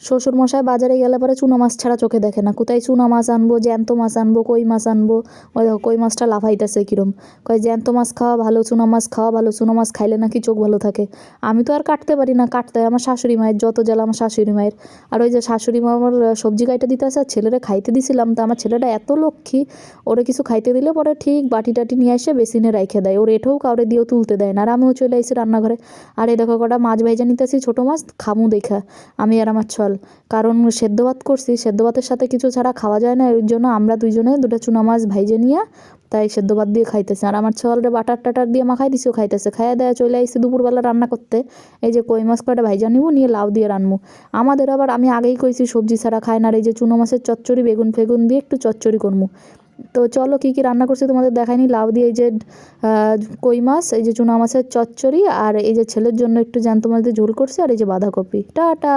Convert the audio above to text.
শ্বশুরমশাই বাজারে গেলে পরে চুনো মাছ ছাড়া চোখে দেখে না। কোথায় চুনা মাছ আনবো, জ্যান্ত মাছ আনবো, কই মাছ আনবো। ওই দেখো কই মাছটা লাফাইতেছে কিরম। কয় জ্যান্ত মাছ খাওয়া ভালো, চুনা মাছ খাওয়া ভালো, চুনো মাছ খাইলে নাকি চোখ ভালো থাকে। আমি তো আর কাটতে পারি না, কাটতে হয় আমার শাশুড়ি মায়ের, যত জ্বালা আমার শাশুড়ি মায়ের। আর ওই যে শাশুড়ি মা আমার সবজি কাইটে দিতে আসে, আর ছেলেরা খাইতে দিছিলাম, তা আমার ছেলেটা এত লক্ষ্মী, ওরে কিছু খাইতে দিলে পরে ঠিক বাটি টাটি নিয়ে এসে বেসিনে রাইখে দেয়, ওর এঠেও কাউরে দিয়েও তুলতে দেয় না। আর আমিও চলে আইসি রান্নাঘরে। আর এই দেখো কটা মাছ ভাইজা নিতেছি, ছোটো মাছ খামু দেখা আমি আর আমার ছল। কারণ সেদ্ধ ভাত করছি, সেদ্ধ ভাতের সাথে কিছু ছাড়া খাওয়া যায় না, এর জন্য আমরা দুইজনে দুটো চুনা মাছ ভাইজে নিয়ে তাই সেদ্ধ ভাত দিয়ে খাইতেছে। আর আমার ছলরে বাটার টাটার দিয়ে মাখাই দিছিও, খাইতেছে। খাইয়া দেয়া চলে আইসি দুপুরবেলা রান্না করতে। এই যে কই মাছ কয়টা ভাইজা নিবো, নিয়ে লাউ দিয়ে রানবো। আমাদের আবার আমি আগেই কইছি সবজি ছাড়া খায় না। আর এই যে চুনো মাছের চচ্চড়ি, বেগুন ফেগুন দিয়ে একটু চচ্চড়ি করবো। তো চলো কী কী রান্না করছি তোমাদের দেখাইনি। লাউ দিয়ে এই যে কই মাছ, এই যে চুনা মাছের চচ্চড়ি, আর এই যে ছেলের জন্য একটু জ্যান্ত মাছ দিয়ে ঝোল করছি, আর এই যে বাঁধাকপি। টাটা।